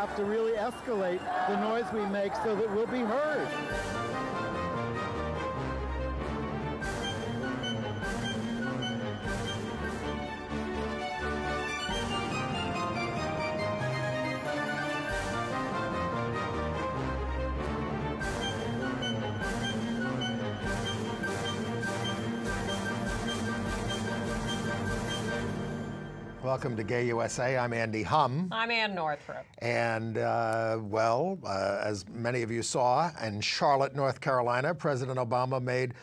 have to really escalate the noise we make so that we'll be heard. Welcome to Gay USA. I'm Andy Humm. I'm Ann Northrup. And, as many of you saw, in Charlotte, North Carolina, President Obama made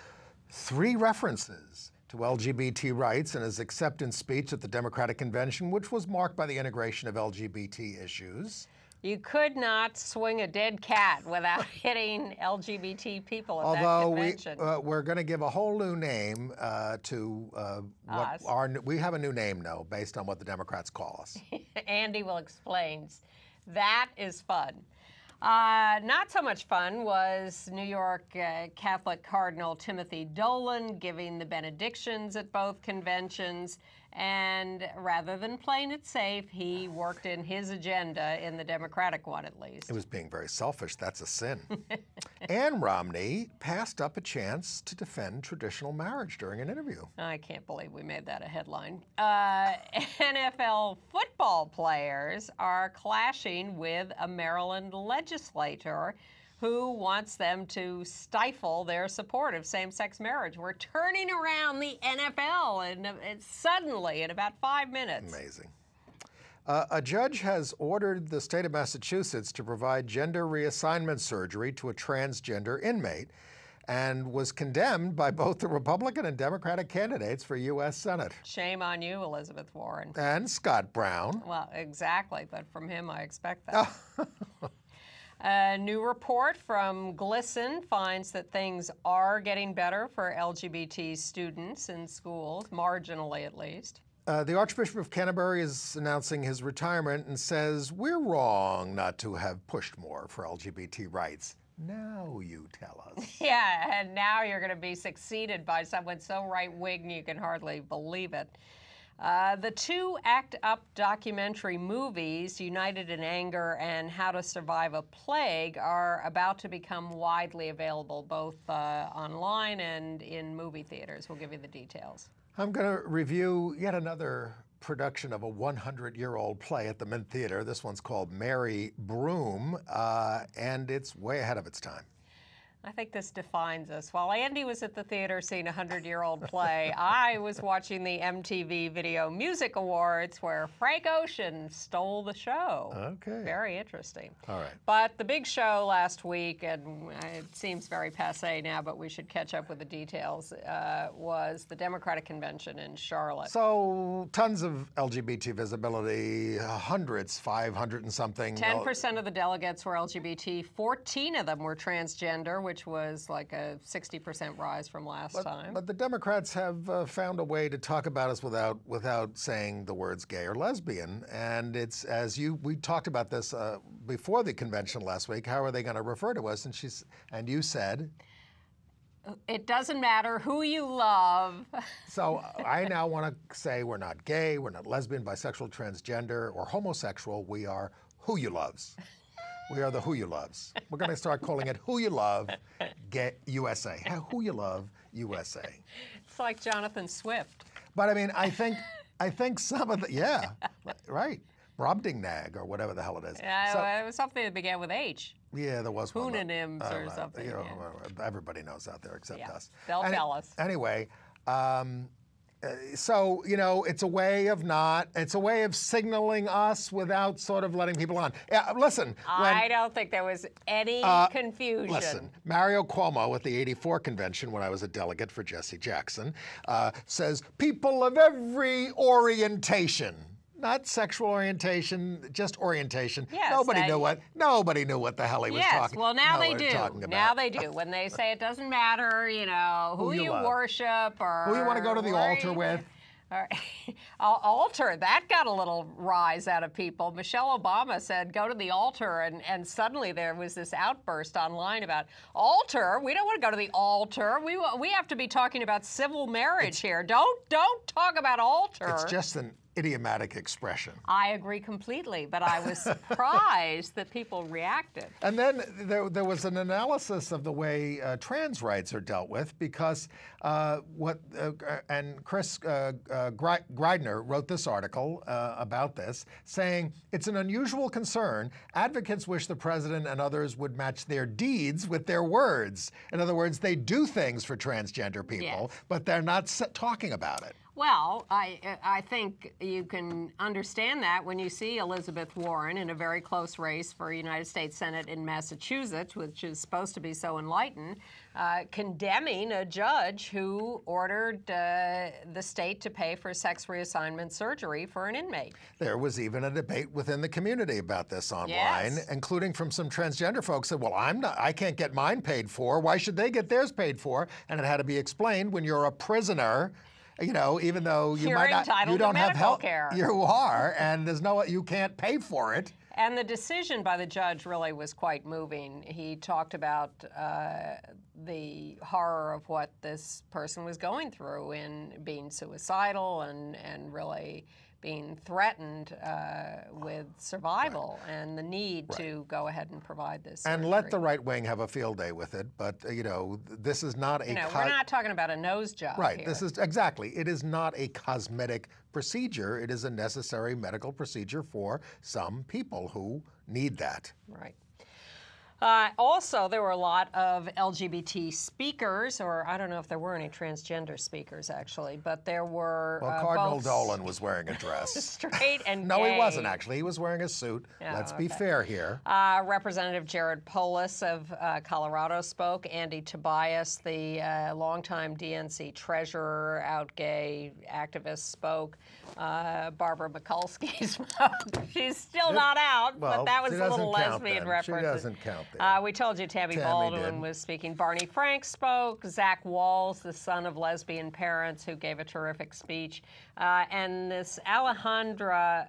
3 references to LGBT rights in his acceptance speech at the Democratic Convention, which was marked by the integration of LGBT issues. You could not swing a dead cat without hitting LGBT people at that convention. Although we're going to give a whole new name to what we have a new name now based on what the Democrats call us. Andy will explain. That is fun. Not so much fun was New York Catholic Cardinal Timothy Dolan giving the benedictions at both conventions. And rather than playing it safe, he worked in his agenda, in the Democratic one at least. It was being very selfish. That's a sin. Ann Romney passed up a chance to defend traditional marriage during an interview. I can't believe we made that a headline. NFL football players are clashing with a Maryland legislator who wants them to stifle their support of same-sex marriage. We're turning around the NFL and suddenly in about 5 minutes. Amazing. A judge has ordered the state of Massachusetts to provide gender reassignment surgery to a transgender inmate and was condemned by both the Republican and Democratic candidates for U.S. Senate. Shame on you, Elizabeth Warren. And Scott Brown. Well, exactly, but from him I expect that. A new report from GLSEN finds that things are getting better for LGBT students in schools, marginally at least. The Archbishop of Canterbury is announcing his retirement and says, we're wrong not to have pushed more for LGBT rights. Now you tell us. Yeah, and now you're going to be succeeded by someone so right-wing you can hardly believe it. The 2 Act Up documentary movies, United in Anger and How to Survive a Plague, are about to become widely available both online and in movie theaters. We'll give you the details. I'm going to review yet another production of a 100-year-old play at the Mint Theater. This one's called Mary Broom, and it's way ahead of its time. I think this defines us. While Andy was at the theater seeing a 100-year-old play, I was watching the MTV Video Music Awards where Frank Ocean stole the show. Okay. Very interesting. All right. But the big show last week, and it seems very passé now, but we should catch up with the details, was the Democratic Convention in Charlotte. So tons of LGBT visibility, hundreds, 500 and something. 10% of the delegates were LGBT, 14 of them were transgender, which was like a 60% rise from last time. But the Democrats have found a way to talk about us without saying the words gay or lesbian. And it's, we talked about this before the convention last week, how are they going to refer to us? And you said? It doesn't matter who you love. So I now want to say we're not gay, we're not lesbian, bisexual, transgender, or homosexual. We are who you loves. We are the Who You Loves. We're going to start calling it Who You Love USA. Who You Love USA. It's like Jonathan Swift. But I mean, I think some of the, yeah, right. Brobdingnag or whatever the hell it is. Yeah, so, it was something that began with H. Yeah, there was one. Hoononyms or something. You know, everybody knows out there except us. They'll tell us. Anyway, so, you know, it's a way of signaling us without sort of letting people on. Listen. I don't think there was any confusion. Listen, Mario Cuomo at the '84 convention, when I was a delegate for Jesse Jackson, says people of every orientation. Not sexual orientation, just orientation. Yes, nobody knew what the hell he was talking about. Yes, well now they do. Now they do. When they say it doesn't matter, you know, who you worship or who you want to go to the altar with. Altar, that got a little rise out of people. Michelle Obama said, go to the altar, and suddenly there was this outburst online about altar. We don't want to go to the altar. We have to be talking about civil marriage here. Don't talk about altar. It's just an idiomatic expression. I agree completely, but I was surprised that people reacted. And then there was an analysis of the way trans rights are dealt with, because and Chris Greidner wrote this article about this, saying it's an unusual concern. Advocates wish the president and others would match their deeds with their words. In other words, they do things for transgender people, Yes. but they're not talking about it. Well, I think you can understand that when you see Elizabeth Warren in a very close race for United States Senate in Massachusetts, which is supposed to be so enlightened, condemning a judge who ordered the state to pay for sex reassignment surgery for an inmate. There was even a debate within the community about this online, Yes. including from some transgender folks said, well, I can't get mine paid for. Why should they get theirs paid for? And it had to be explained, when you're a prisoner, you know, even though you You're might not, entitled you to don't have medical health care. You are, and you can't pay for it. And the decision by the judge really was quite moving. He talked about the horror of what this person was going through in being suicidal and really being threatened with survival and the need to go ahead and provide this And surgery. let the right wing have a field day with it, but you know, this is not a we're not talking about a nose job right. here. This is exactly. It is not a cosmetic procedure. It is a necessary medical procedure for some people who need that. Right. Also, there were a lot of LGBT speakers, or I don't know if there were any transgender speakers, actually, but there were Well, Cardinal both Dolan was wearing a dress. straight and No, gay. he wasn't, actually. He was wearing a suit. Oh, Let's be okay. fair here. Representative Jared Polis of Colorado spoke. Andy Tobias, the longtime DNC treasurer, out gay activist, spoke. Barbara Mikulski spoke. She's still not out, Well, but that was she a little doesn't count lesbian then. reference. She doesn't count there. We told you Tammy Tammy Baldwin did. was speaking. Barney Frank spoke. Zach Walls, the son of lesbian parents, who gave a terrific speech. And this Alejandra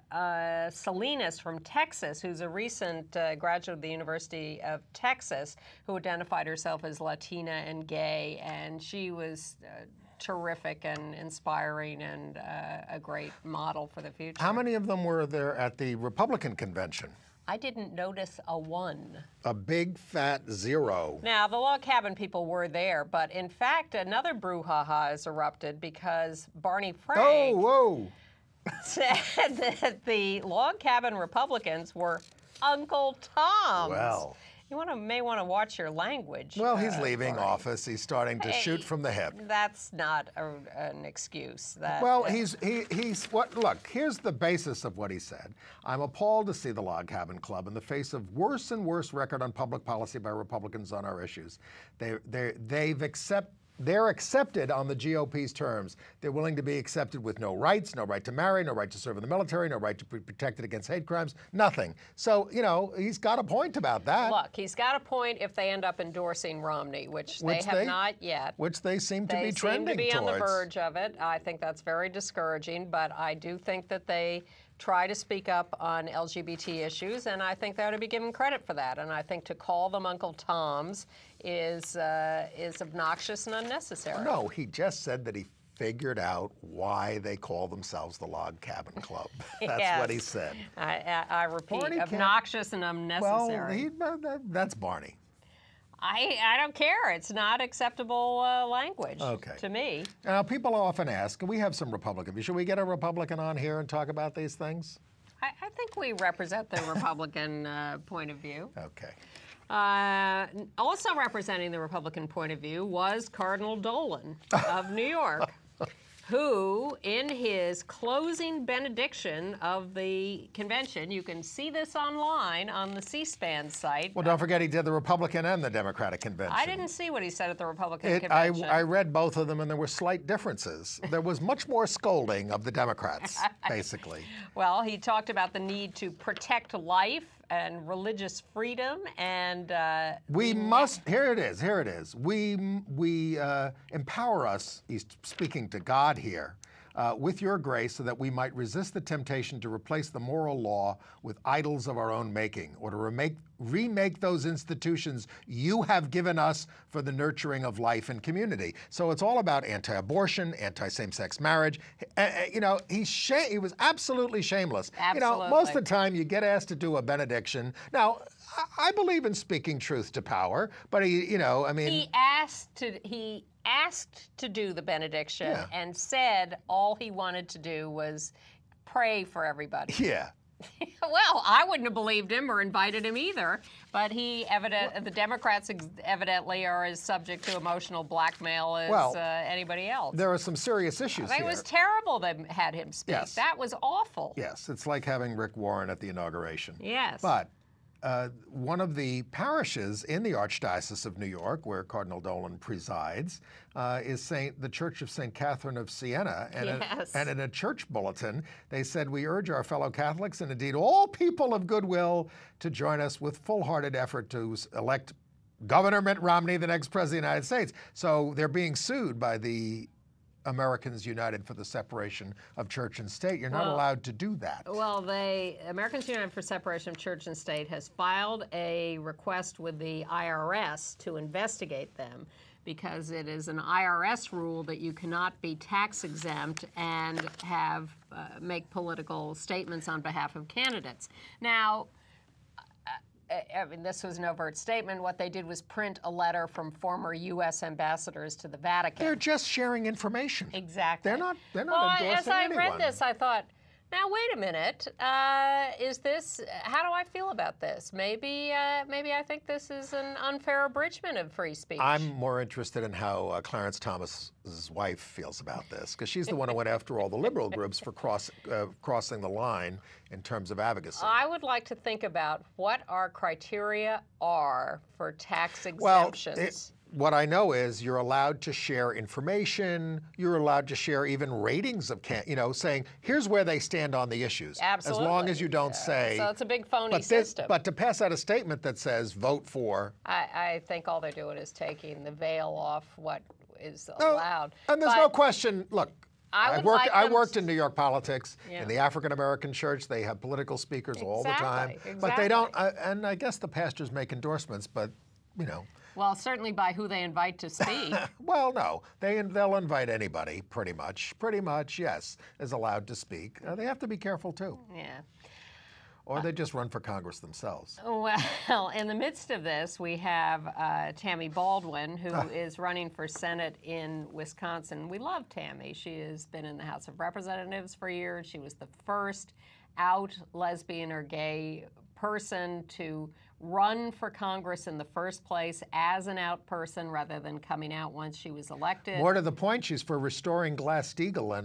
Salinas from Texas, who's a recent graduate of the University of Texas, who identified herself as Latina and gay. And she was terrific and inspiring and a great model for the future. How many of them were there at the Republican convention? I didn't notice a one. A big fat zero. Now, the log cabin people were there, but in fact, another brouhaha has erupted because Barney Frank Oh, whoa. said that the log cabin Republicans were Uncle Toms. Well. You may want to watch your language. Well, he's leaving Barney. office. He's starting to shoot from the hip. That's not an excuse. Well, he's what? Look, here's the basis of what he said. I'm appalled to see the Log Cabin Club in the face of worse and worse record on public policy by Republicans on our issues. They're accepted on the GOP's terms. They're willing to be accepted with no rights, no right to marry, no right to serve in the military, no right to be protected against hate crimes, nothing. So, you know, he's got a point about that. Look, he's got a point if they end up endorsing Romney, which they have not yet. Which they seem to be trending They seem to be towards. on the verge of it. I think that's very discouraging, but I do think that they try to speak up on LGBT issues, and I think they ought to be given credit for that. And I think to call them Uncle Toms is obnoxious and unnecessary. No, he just said that he figured out why they call themselves the Log Cabin Club. That's Yes. what he said. I repeat, Barney can't- obnoxious and unnecessary. Well, that's Barney. I don't care. It's not acceptable language to me. Now, people often ask, and we have some Republican, should we get a Republican on here and talk about these things? I think we represent the Republican point of view. Okay. Also representing the Republican point of view was Cardinal Dolan of New York, who, in his closing benediction of the convention, you can see this online on the C-SPAN site. Well, don't forget he did the Republican and the Democratic convention. I didn't see what he said at the Republican convention. I read both of them, and there were slight differences. There was much more scolding of the Democrats, basically. Well, he talked about the need to protect life and religious freedom, and we must. Here it is. We empower us. He's speaking to God here. with your grace, so that we might resist the temptation to replace the moral law with idols of our own making, or to remake those institutions you have given us for the nurturing of life and community. So it's all about anti-abortion, anti-same-sex marriage. You know, he was absolutely shameless. Absolutely. You know, most of the time you get asked to do a benediction. Now, I believe in speaking truth to power, but he asked to do the benediction and said all he wanted to do was pray for everybody. Yeah. Well, I wouldn't have believed him or invited him either, but the Democrats evidently are as subject to emotional blackmail as anybody else. There are some serious issues here. It was terrible they had him speak. Yes. That was awful. Yes, it's like having Rick Warren at the inauguration. Yes. But one of the parishes in the Archdiocese of New York, where Cardinal Dolan presides, is the Church of St. Catherine of Siena. And in a church bulletin, they said, "We urge our fellow Catholics and indeed all people of goodwill to join us with full-hearted effort to elect Governor Mitt Romney the next president of the United States." So they're being sued by the Americans United for the Separation of Church and State. You're not allowed to do that. Well, Americans United for Separation of Church and State has filed a request with the IRS to investigate them, because it is an IRS rule that you cannot be tax exempt and make political statements on behalf of candidates. Now, I mean, this was an overt statement. What they did was print a letter from former U.S. ambassadors to the Vatican. They're just sharing information. Exactly. They're not endorsing as I anyone. read this, I thought, now wait a minute. How do I feel about this? Maybe I think this is an unfair abridgment of free speech. I'm more interested in how Clarence Thomas's wife feels about this, because she's the one who went after all the liberal groups for crossing the line in terms of advocacy. I would like to think about what our criteria are for tax exemptions. What I know is you're allowed to share information. You're allowed to share even ratings of, saying, here's where they stand on the issues. Absolutely. As long as you don't say. So it's a big phony system. But to pass out a statement that says vote for. I think all they're doing is taking the veil off what is allowed. And there's no question. Look, I worked in New York politics. Yeah. In the African American church, they have political speakers all the time. Exactly. But they don't. And I guess the pastors make endorsements, but, Well, certainly by who they invite to speak. Well, no. They'll invite anybody, pretty much. Pretty much, yes, is allowed to speak. They have to be careful, too. Yeah. Or they just run for Congress themselves. Well, in the midst of this, we have Tammy Baldwin, who is running for Senate in Wisconsin. We love Tammy. She has been in the House of Representatives for years. She was the first out lesbian or gay person to run for Congress in the first place as an out person rather than coming out once she was elected. More to the point, she's for restoring Glass-Steagall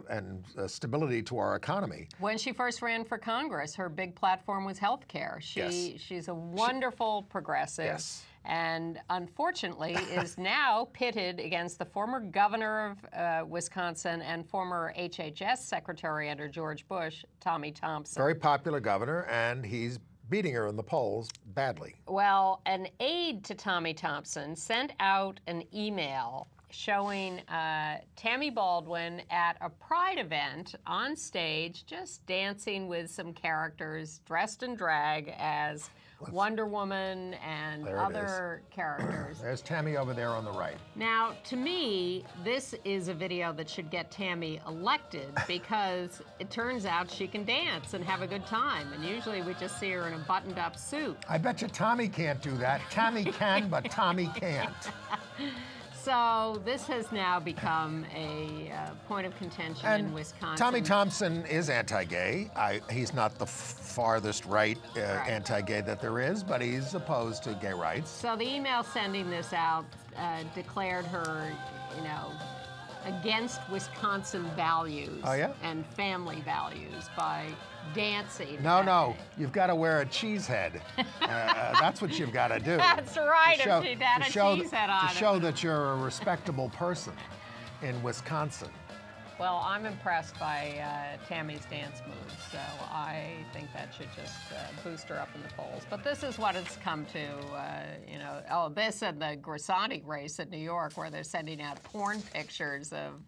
and stability to our economy. When she first ran for Congress, her big platform was health care. She's a wonderful progressive. Yes. And unfortunately is now pitted against the former governor of Wisconsin and former HHS secretary under George Bush, Tommy Thompson. Very popular governor, and he's beating her in the polls badly. Well, an aide to Tommy Thompson sent out an email showing Tammy Baldwin at a Pride event on stage, just dancing with some characters dressed in drag as Wonder Woman and other characters. There's Tammy over there on the right. Now, to me, this is a video that should get Tammy elected because it turns out she can dance and have a good time. And usually we just see her in a buttoned-up suit. I bet you Tommy can't do that. Tammy can, but Tommy can't. So this has now become a point of contention in Wisconsin. Tommy Thompson is anti-gay. He's not the farthest right anti-gay that there is, but he's opposed to gay rights. So the email sending this out declared her, against Wisconsin values and family values by dancing. No, you've got to wear a cheese head. That's what you've got to do. That's right, if she'd had a cheese head on. To show that you're a respectable person in Wisconsin. Well, I'm impressed by Tammy's dance moves, so I think that should just boost her up in the polls. But this is what it's come to, this and the Grisanti race in New York, where they're sending out porn pictures of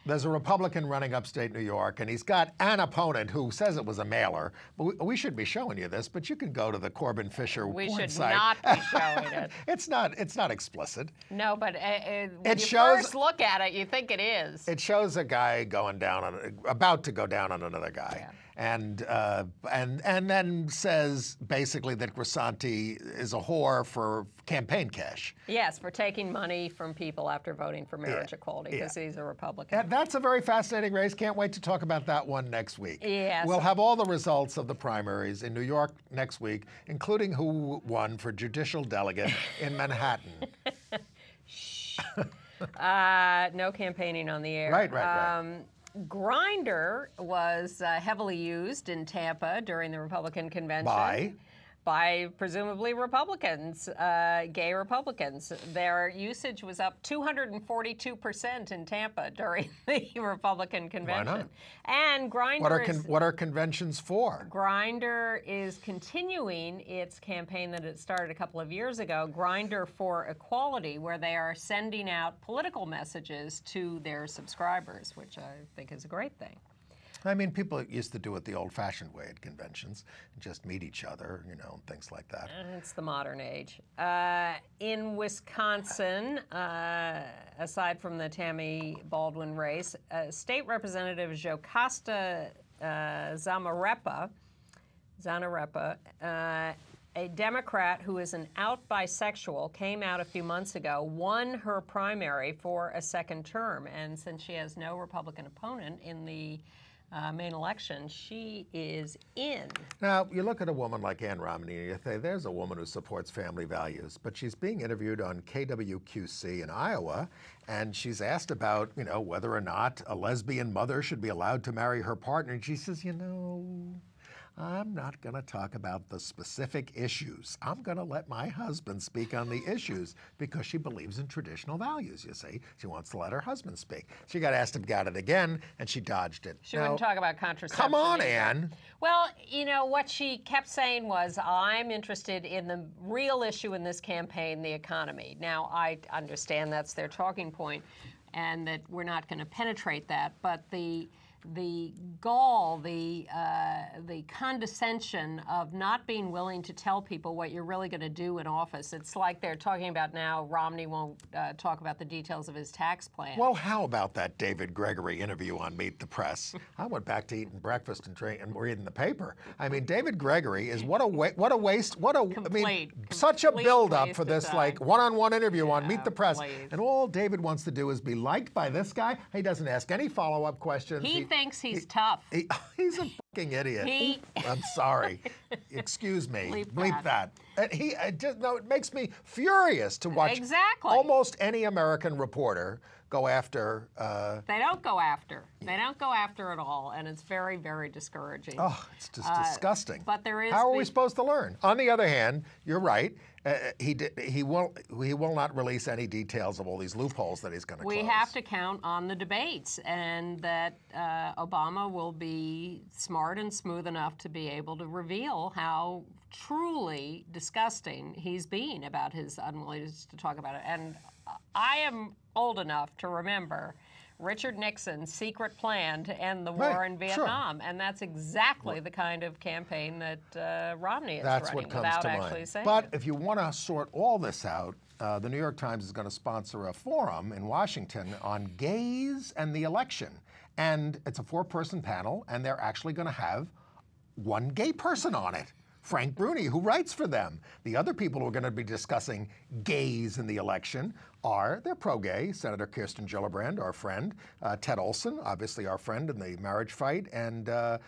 There's a Republican running upstate New York, and he's got an opponent who says it was a mailer. But we should be showing you this, but you can go to the Corbin Fisher We porn should site. not be showing it. It's not explicit. No, but when It you shows- first look at it, you think it is. It shows a guy about to go down on another guy. Yeah. And then says basically that Grisanti is a whore for campaign cash. Yes, for taking money from people after voting for marriage equality because he's a Republican. That's a very fascinating race. Can't wait to talk about that one next week. Yes. We'll have all the results of the primaries in New York next week, including who won for judicial delegate in Manhattan. No campaigning on the air. Right. Grindr was heavily used in Tampa during the Republican convention. By presumably Republicans, gay Republicans. Their usage was up 242% in Tampa during the Republican convention. Why not? And Grindr What are conventions for? Grindr is continuing its campaign that it started a couple of years ago, Grindr for Equality, where they are sending out political messages to their subscribers, which I think is a great thing. I mean, people used to do it the old-fashioned way at conventions, just meet each other, and things like that. It's the modern age. In Wisconsin, aside from the Tammy Baldwin race, State Representative Jocasta Zanarepa, a Democrat who is an out bisexual, came out a few months ago, won her primary for a second term. And since she has no Republican opponent in the main election, she is in. Now, you look at a woman like Ann Romney and you say, there's a woman who supports family values, but she's being interviewed on KWQC in Iowa, and she's asked about, whether or not a lesbian mother should be allowed to marry her partner, and she says, I'm not going to talk about the specific issues. I'm going to let my husband speak on the issues because she believes in traditional values, you see. She wants to let her husband speak. She got asked about it again, and she dodged it. She wouldn't talk about contraception. Come on, either. Ann. Well, what she kept saying was, I'm interested in the real issue in this campaign, the economy. Now, I understand that's their talking point and that we're not going to penetrate that, but the gall, the condescension of not being willing to tell people what you're really going to do in office. It's like they're talking about now Romney won't talk about the details of his tax plan. Well, how about that David Gregory interview on Meet the Press? I went back to eating breakfast and reading the paper. I mean, David Gregory is such a build-up for this one-on-one interview on Meet the Press. Please. And all David wants to do is be liked by this guy. He doesn't ask any follow-up questions. He thinks he's tough. He's a fucking idiot. I'm sorry. Excuse me. Bleep that. It makes me furious to watch almost any American reporter go after. They don't go after. They don't go after at all, and it's very, very discouraging. Oh, it's just disgusting. But there is. How are we supposed to learn? On the other hand, you're right. He will not release any details of all these loopholes that he's going to close. We have to count on the debates, and that Obama will be smart and smooth enough to be able to reveal how truly disgusting he's being about his unwillingness to talk about it. And I am old enough to remember Richard Nixon's secret plan to end the war in Vietnam, and that's exactly the kind of campaign that Romney is running what comes without to actually mind. saying But it. if you want to sort all this out, the New York Times is going to sponsor a forum in Washington on gays and the election. And it's a 4-person panel, and they're actually going to have one gay person on it. Frank Bruni, who writes for them. The other people who are going to be discussing gays in the election they're pro-gay, Senator Kirsten Gillibrand, our friend, Ted Olson, obviously our friend in the marriage fight, and the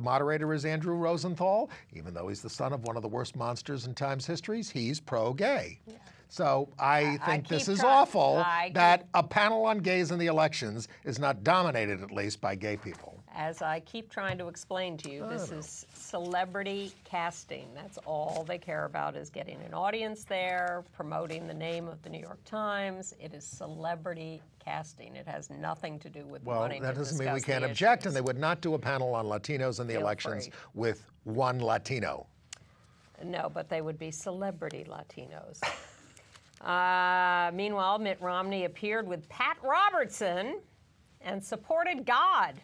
moderator is Andrew Rosenthal. Even though he's the son of one of the worst monsters in Time's histories, he's pro-gay. Yeah. So I think this is awful that a panel on gays in the elections is not dominated, at least, by gay people. As I keep trying to explain to you, this is celebrity casting. That's all they care about, is getting an audience there, promoting the name of the New York Times. It is celebrity casting. It has nothing to do with wanting to discuss the issues. Well, that doesn't mean we can't object, and they would not do a panel on Latinos in the elections with one Latino. No, but they would be celebrity Latinos. Meanwhile, Mitt Romney appeared with Pat Robertson and supported God.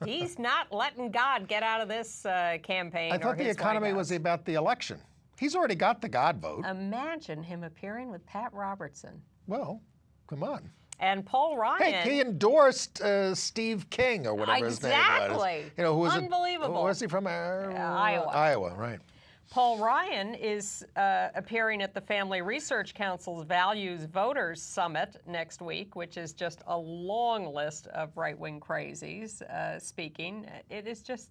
He's not letting God get out of this campaign. I thought the economy was about the election. He's already got the God vote. Imagine him appearing with Pat Robertson. Well, come on. And Paul Ryan. Hey, he endorsed Steve King or whatever his name was. Exactly. You know, who was unbelievable. Where's he from? Iowa. Iowa, right. Paul Ryan is appearing at the Family Research Council's Values Voters Summit next week, which is just a long list of right-wing crazies speaking. It is just,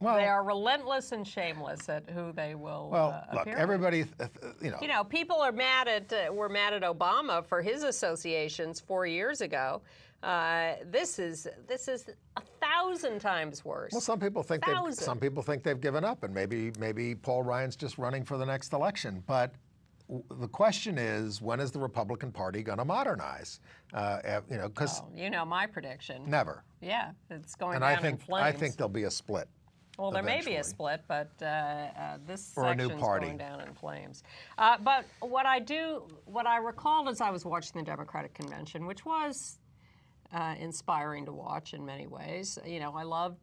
they are relentless and shameless at who they will look, appear everybody, You know, people are were mad at Obama for his associations 4 years ago. This is 1,000 times worse. Well, some people think they've given up, and maybe Paul Ryan's just running for the next election. But the question is, when is the Republican Party going to modernize? You know, because you know my prediction. Never. Yeah, it's going and down in flames. I think there'll be a split. Well, there may be a split, but this section's going down in flames. But what I recalled as I was watching the Democratic convention, which was inspiring to watch in many ways. You know, I love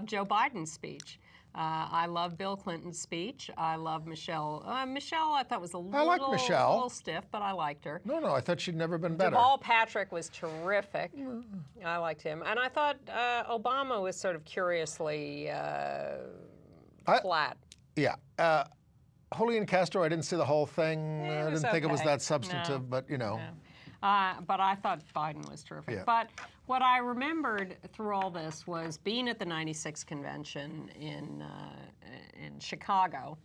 Joe Biden's speech. I love Bill Clinton's speech. I love Michelle. Michelle, I thought was a little stiff, but I liked her. No, I thought she'd never been better. Deval Patrick was terrific. I liked him. And I thought Obama was sort of curiously flat. Yeah. Julian Castro, I didn't see the whole thing. I didn't think it was that substantive, but you know. But I thought Biden was terrific. Yeah. But what I remembered through all this was being at the '96 convention in Chicago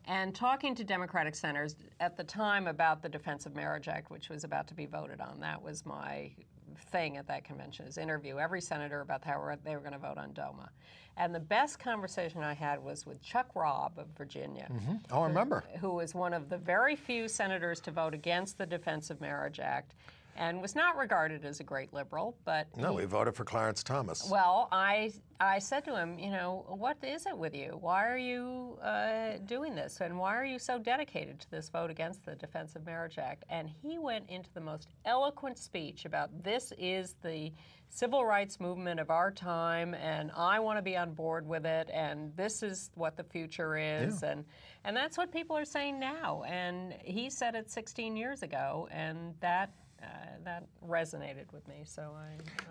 and talking to Democratic senators at the time about the Defense of Marriage Act, which was about to be voted on. That was my thing at that convention, is interview every senator about how they were going to vote on DOMA. And the best conversation I had was with Chuck Robb of Virginia. Mm-hmm. Oh, I remember. Who was one of the very few senators to vote against the Defense of Marriage Act and was not regarded as a great liberal, but... No, he voted for Clarence Thomas. Well, I said to him, you know, what is it with you? Why are you doing this? And why are you so dedicated to this vote against the Defense of Marriage Act? And he went into the most eloquent speech about this is the civil rights movement of our time, and I want to be on board with it, and this is what the future is, and that's what people are saying now. And he said it 16 years ago, and that resonated with me. So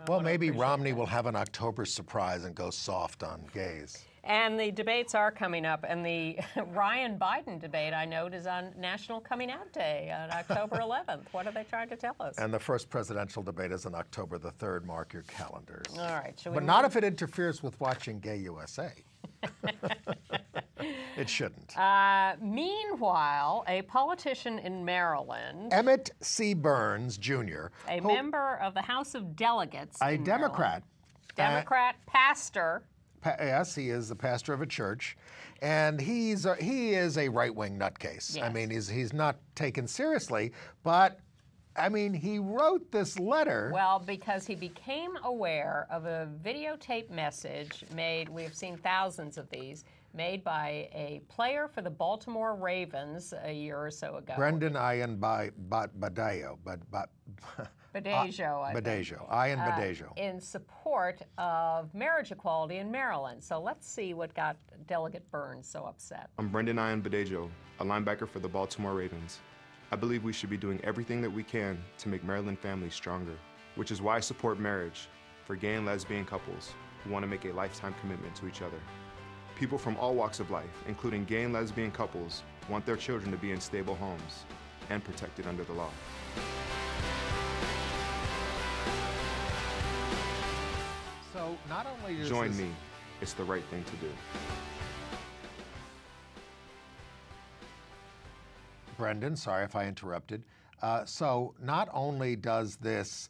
well, maybe Romney will have an October surprise and go soft on gays. And the debates are coming up, and the Ryan Biden debate, I note, is on National Coming Out Day on October 11th. What are they trying to tell us? And the first presidential debate is on October the 3rd. Mark your calendars. All right. But not if it interferes with watching Gay USA. It shouldn't. Meanwhile, a politician in Maryland, Emmett C. Burns, Jr., a member of the House of Delegates, a Democrat, pastor. Yes, he is the pastor of a church, and he is a right-wing nutcase. Yes. I mean, he's not taken seriously, but I mean, he wrote this letter. Well, because he became aware of a videotape message made, we have seen thousands of these, made by a player for the Baltimore Ravens a year or so ago. Brendan Ian Badejo. Ian Badejo. In support of marriage equality in Maryland. So let's see what got Delegate Burns so upset. I'm Brendan Ian Badejo, a linebacker for the Baltimore Ravens. I believe we should be doing everything that we can to make Maryland families stronger, which is why I support marriage for gay and lesbian couples who want to make a lifetime commitment to each other. People from all walks of life, including gay and lesbian couples, want their children to be in stable homes and protected under the law. So not only is Join me. It's the right thing to do. Brendan, sorry if I interrupted. So not only does this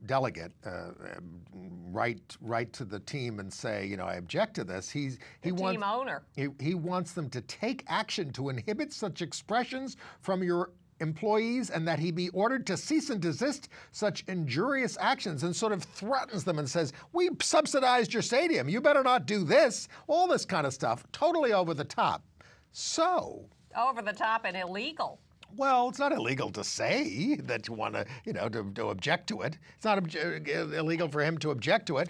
delegate write to the team and say, you know, I object to this, he wants them to take action to inhibit such expressions from your employees and that he be ordered to cease and desist such injurious actions, and sort of threatens them and says, we subsidized your stadium, you better not do this, all this kind of stuff, totally over the top. So... Over the top and illegal. Well, it's not illegal to say that you want to, to object to it. It's not illegal for him to object to it.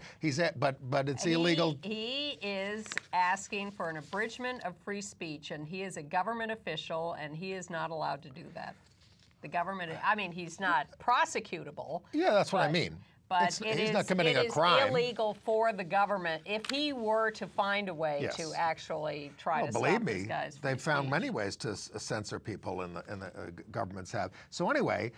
But it's illegal. He is asking for an abridgment of free speech, and he is a government official, and he is not allowed to do that. The government, he's not prosecutable. Yeah, that's what I mean. But he's not committing a crime. It is illegal for the government if he were to find a way to actually try to stop this guy's free they've found speech. many ways to censor people, and the governments have. So anyway,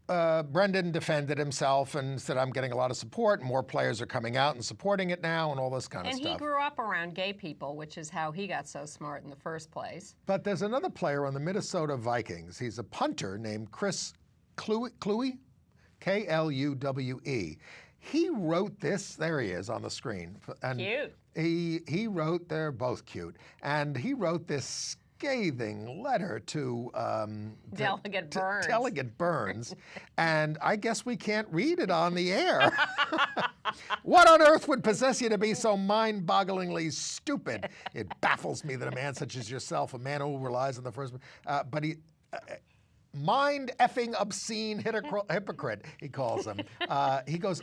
Brendan defended himself and said, "I'm getting a lot of support, and more players are coming out and supporting it now, and all this kind of stuff." And he grew up around gay people, which is how he got so smart in the first place. But there's another player on the Minnesota Vikings. He's a punter named Chris Kluwe, K-L-U-W-E. He wrote this. There he is on the screen. And Cute. He wrote. They're both cute. And he wrote this scathing letter to Delegate Burns. Delegate Burns, and I guess we can't read it on the air. What on earth would possess you to be so mind-bogglingly stupid? It baffles me that a man such as yourself, a man who relies on the first, but he. Mind-effing obscene hypocrite, he calls him. He goes.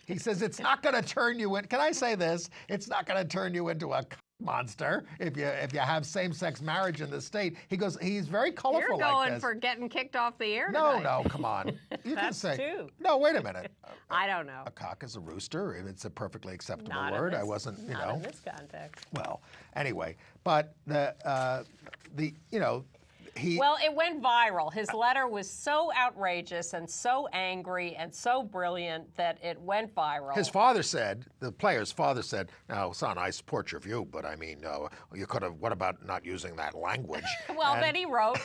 He says it's not going to turn you in. Can I say this? It's not going to turn you into a monster if you have same-sex marriage in the state. He goes. He's very colorful. You're going like this. for getting kicked off the air No, tonight. no, come on. You That's can say. two. No, wait a minute. I don't know. A cock is a rooster. It's a perfectly acceptable Not in word. this- I wasn't. Not in this context. Well, anyway, but he. Well, it went viral. His letter was so outrageous and so angry and so brilliant that it went viral. His father said, the player's father said, "Now, son, I support your view, but I mean, you could have. What about not using that language?" Well, then he wrote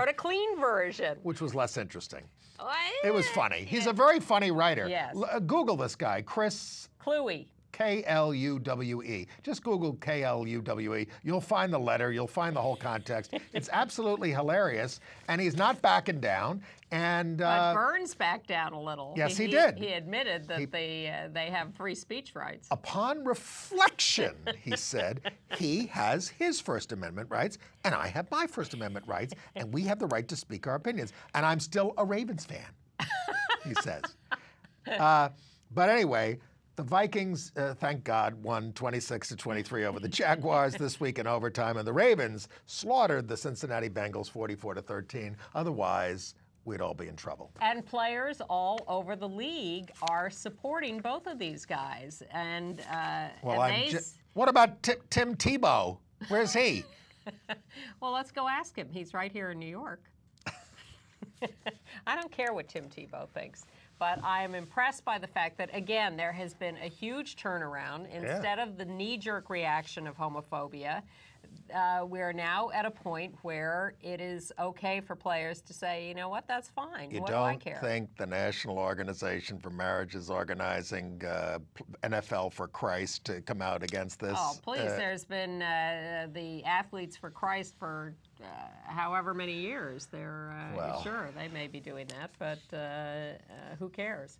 a clean version. Which was less interesting. What? It was funny. He's a very funny writer. Yes. Google this guy, Chris Kluwe. K-L-U-W-E. Just Google K-L-U-W-E. You'll find the letter. You'll find the whole context. It's absolutely hilarious, and he's not backing down. And But Burns backed down a little. Yes, he did. He admitted that they have free speech rights. upon reflection, he said, he has his First Amendment rights, and I have my First Amendment rights, and we have the right to speak our opinions. And I'm still a Ravens fan, he says. But anyway, the Vikings, thank God, won 26-23 over the Jaguars this week in overtime, and the Ravens slaughtered the Cincinnati Bengals 44-13. Otherwise, we'd all be in trouble. And players all over the league are supporting both of these guys. And, what about Tim Tebow? Where's he? well, let's go ask him. He's right here in New York. I don't care what Tim Tebow thinks. But I am impressed by the fact that, again, there has been a huge turnaround. Instead of the knee-jerk reaction of homophobia, we're now at a point where it is okay for players to say, you know what, that's fine. What do I care? You don't think the National Organization for Marriage is organizing NFL for Christ to come out against this? Oh, please. There's been the Athletes for Christ for however many years. They're sure they may be doing that, but who cares?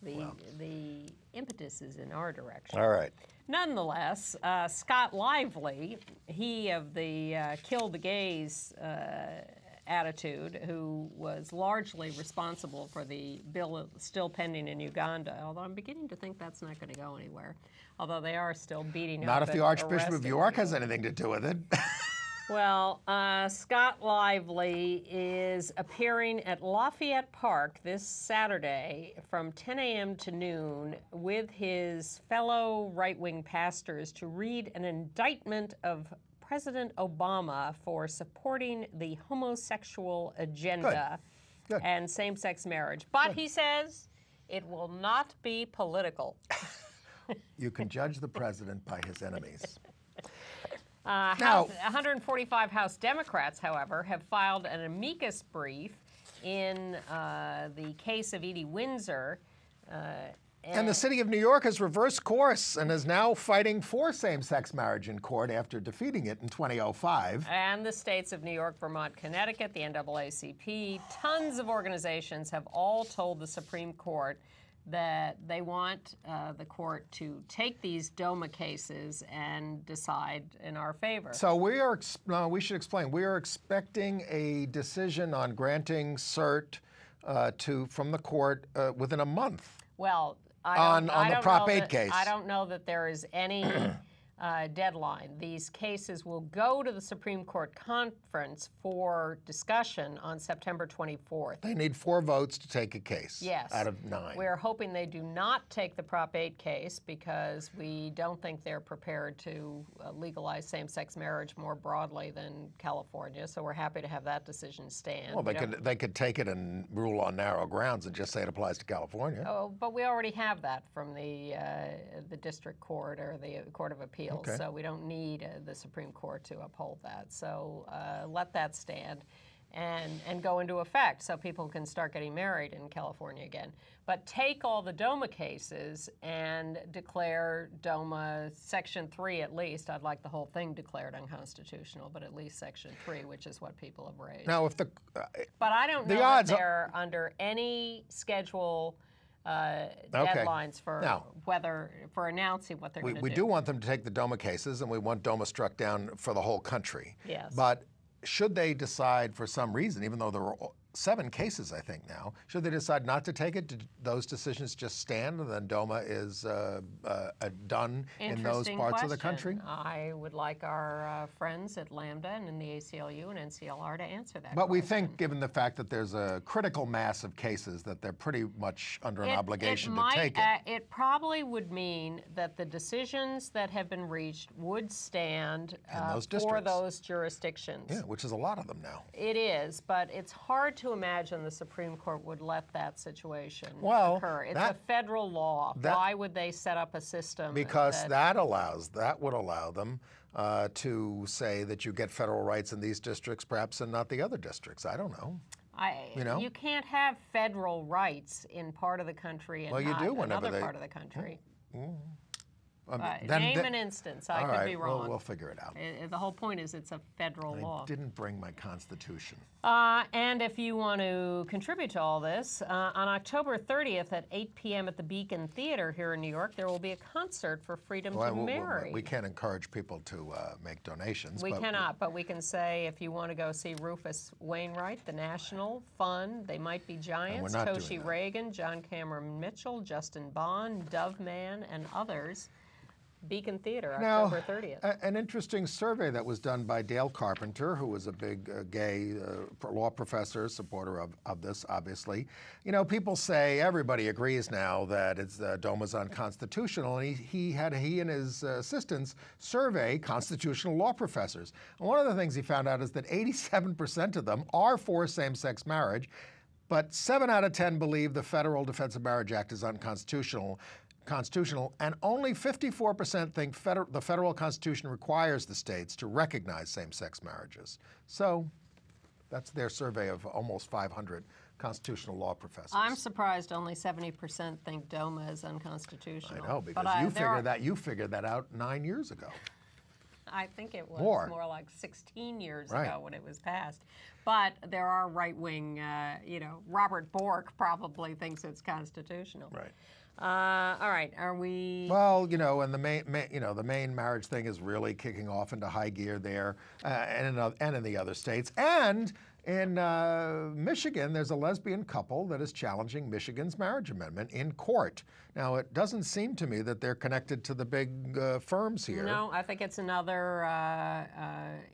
The impetus is in our direction. All right. Nonetheless, Scott Lively, he of the kill the gays attitude, who was largely responsible for the bill still pending in Uganda, although I'm beginning to think that's not going to go anywhere, although they are still beating Not up if the and Archbishop of arresting York people. has anything to do with it. Well, Scott Lively is appearing at Lafayette Park this Saturday from 10 a.m. to noon with his fellow right-wing pastors to read an indictment of President Obama for supporting the homosexual agenda Good. and same-sex marriage. But he says it will not be political. You can judge the president by his enemies. 145 House Democrats, however, have filed an amicus brief in the case of Edie Windsor. And the city of New York has reversed course and is now fighting for same-sex marriage in court after defeating it in 2005. And the states of New York, Vermont, Connecticut, the NAACP, tons of organizations have all told the Supreme Court that they want the court to take these DOMA cases and decide in our favor. So we should explain. We are expecting a decision on granting cert from the court within a month. Well, on the Prop 8 case. I don't know that there is any deadline. These cases will go to the Supreme Court conference for discussion on September 24th. They need 4 votes to take a case. Yes. Out of 9. We're hoping they do not take the Prop 8 case because we don't think they're prepared to legalize same-sex marriage more broadly than California. So we're happy to have that decision stand. Well, they could take it and rule on narrow grounds and just say it applies to California. Oh, but we already have that from the district court or the Court of Appeals. Okay. So we don't need the Supreme Court to uphold that. So let that stand and go into effect so people can start getting married in California again. But take all the DOMA cases and declare DOMA Section 3 at least. I'd like the whole thing declared unconstitutional, but at least Section 3, which is what people have raised. Now, if but I don't know that they're under any schedule deadlines for for announcing what they're going to do. We do want them to take the DOMA cases, and we want DOMA struck down for the whole country. Yes. But should they decide for some reason, even though there are 7 cases, I think now, should they decide not to take it, do those decisions just stand, and then DOMA is done in those parts of the country? I would like our friends at Lambda and in the ACLU and NCLR to answer that But question. we think, given the fact that there's a critical mass of cases, that they're pretty much under an obligation to take it. It probably would mean that the decisions that have been reached would stand for those jurisdictions. Yeah, which is a lot of them now. It is, but it's hard to imagine the Supreme Court would let that situation occur. It's a federal law. Why would they set up a system? Because that would allow them to say that you get federal rights in these districts, perhaps, and not the other districts. I don't know. You can't have federal rights in part of the country and not another part of the country. Name an instance. I could be wrong. We'll figure it out. The whole point is it's a federal law. I didn't bring my Constitution. And if you want to contribute to all this, on October 30th at 8 p.m. at the Beacon Theater here in New York, there will be a concert for freedom to marry. We can't encourage people to make donations. We cannot, but we can say if you want to go see Rufus Wainwright, the National, fun, They Might Be Giants, Toshi Reagan, John Cameron Mitchell, Justin Bond, Dove Man, and others. Beacon Theater, October 30th. An interesting survey that was done by Dale Carpenter, who was a big gay law professor, supporter of this, obviously. You know, people say, everybody agrees now that DOMA's unconstitutional, and he and his assistants survey constitutional law professors. And one of the things he found out is that 87% of them are for same-sex marriage, but 7 out of 10 believe the Federal Defense of Marriage Act is unconstitutional, and only 54% think the federal Constitution requires the states to recognize same-sex marriages. So that's their survey of almost 500 constitutional law professors. I'm surprised only 70% think DOMA is unconstitutional. I know, because you figured that out 9 years ago. I think it was more like 16 years ago when it was passed. But there are right-wing, Robert Bork probably thinks it's constitutional. Right. All right, are we? Well, and the main marriage thing is really kicking off into high gear there, and in the other states. And in Michigan, there's a lesbian couple that is challenging Michigan's marriage amendment in court. Now, it doesn't seem to me that they're connected to the big firms here. No, I think it's another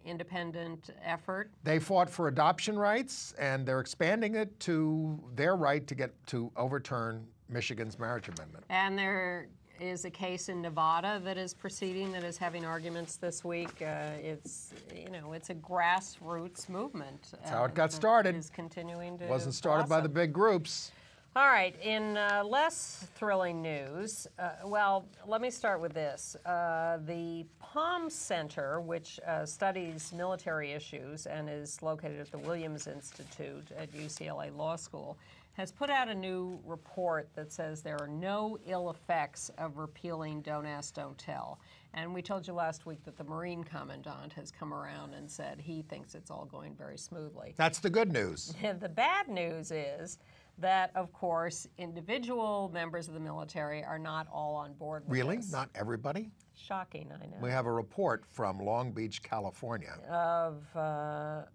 independent effort. They fought for adoption rights, and they're expanding it to their right to overturn Michigan's marriage amendment. And there is a case in Nevada that is proceeding, that is having arguments this week. It's a grassroots movement. That's how it got started. Is continuing to. It wasn't started by the big groups. All right. In less thrilling news, let me start with this. The Palm Center, which studies military issues and is located at the Williams Institute at UCLA Law School, has put out a new report that says there are no ill effects of repealing Don't Ask, Don't Tell. And we told you last week that the Marine Commandant has come around and said he thinks it's all going very smoothly. That's the good news. The bad news is that, of course, individual members of the military are not all on board with Really? this. Not everybody? Shocking, I know. We have a report from Long Beach, California. Of a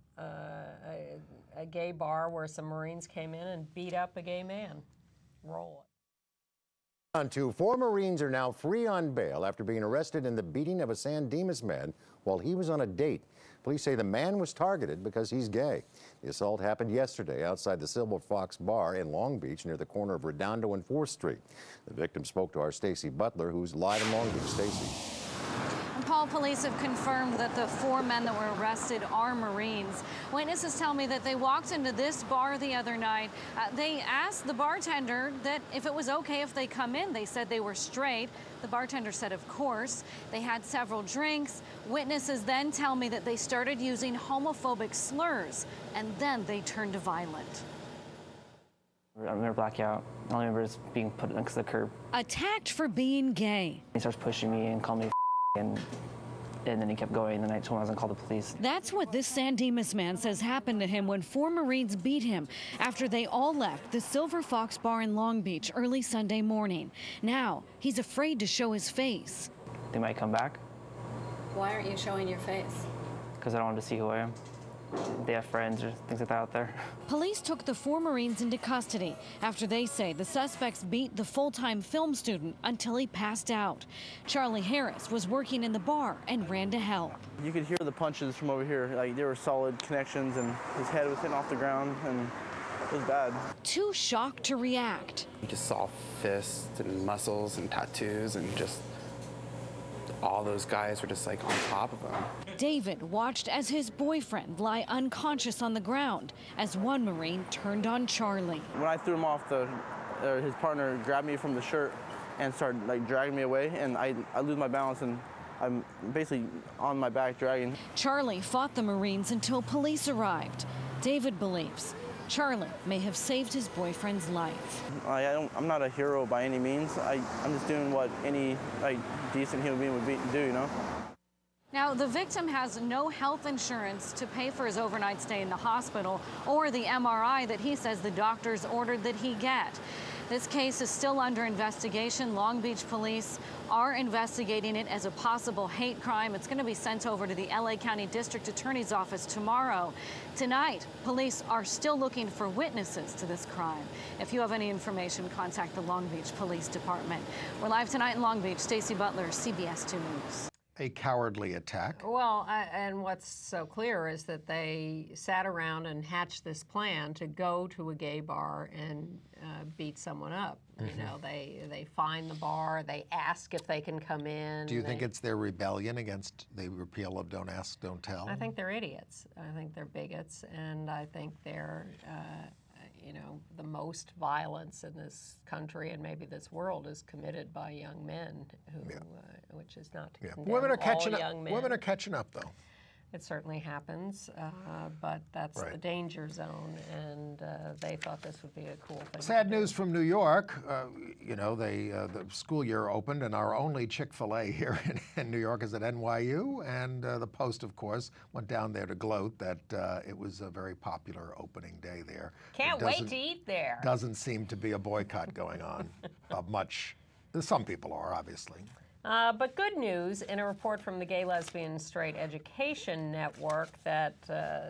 gay bar where some Marines came in and beat up a gay man. Roll it. On to 4 Marines are now free on bail after being arrested in the beating of a San Dimas man while he was on a date. Police say the man was targeted because he's gay. The assault happened yesterday outside the Silver Fox Bar in Long Beach near the corner of Redondo and 4th Street. The victim spoke to our Stacey Butler, who's live in Long Beach. Stacey. Paul, police have confirmed that the 4 men that were arrested are Marines. Witnesses tell me that they walked into this bar the other night. They asked the bartender that if it was okay if they come in. They said they were straight. The bartender said, of course. They had several drinks. Witnesses then tell me that they started using homophobic slurs, and then they turned violent. I remember blackout. All I remember is being put next to the curb. Attacked for being gay. He starts pushing me and calling me and then he kept going, and I told him I was going to call the police. That's what this San Dimas man says happened to him when 4 Marines beat him after they all left the Silver Fox Bar in Long Beach early Sunday morning. Now, he's afraid to show his face. They might come back. Why aren't you showing your face? Because I don't want them to see who I am. They have friends or things like that out there. Police took the 4 Marines into custody after they say the suspects beat the full-time film student until he passed out. Charlie Harris was working in the bar and ran to help. You could hear the punches from over here. Like, there were solid connections, and his head was hitting off the ground, and it was bad. Too shocked to react. You just saw fists and muscles and tattoos, and just all those guys were just like on top of him. David watched as his boyfriend lie unconscious on the ground as one Marine turned on Charlie. When I threw him off, his partner grabbed me from the shirt and started like dragging me away, and I lose my balance, and I'm basically on my back dragging. Charlie fought the Marines until police arrived. David believes Charlie may have saved his boyfriend's life. I'm not a hero by any means. I'm just doing what any decent human being would do, you know? Now, the victim has no health insurance to pay for his overnight stay in the hospital or the MRI that he says the doctors ordered that he get. This case is still under investigation. Long Beach police are investigating it as a possible hate crime. It's going to be sent over to the LA County District Attorney's Office tomorrow. Tonight, police are still looking for witnesses to this crime. If you have any information, contact the Long Beach Police Department. We're live tonight in Long Beach. Stacey Butler, CBS 2 News. A cowardly attack. Well, and what's so clear is that they sat around and hatched this plan to go to a gay bar and beat someone up. You know, they find the bar, they ask if they can come in. Do you think it's their rebellion against the repeal of Don't Ask, Don't Tell? I think they're idiots. I think they're bigots, and I think they're, you know, the most violence in this country and maybe this world is committed by young men, who, which is not to condemn Women are catching all young men. Women are catching up, though. It certainly happens, but that's the danger zone, and they thought this would be a cool thing. Sad news from New York. You know, the school year opened, and our only Chick-fil-A here in New York is at NYU, and the Post, of course, went down there to gloat that it was a very popular opening day there. Can't wait to eat there. Doesn't seem to be a boycott going on much. Some people are, obviously. But good news, in a report from the Gay, Lesbian, Straight Education Network that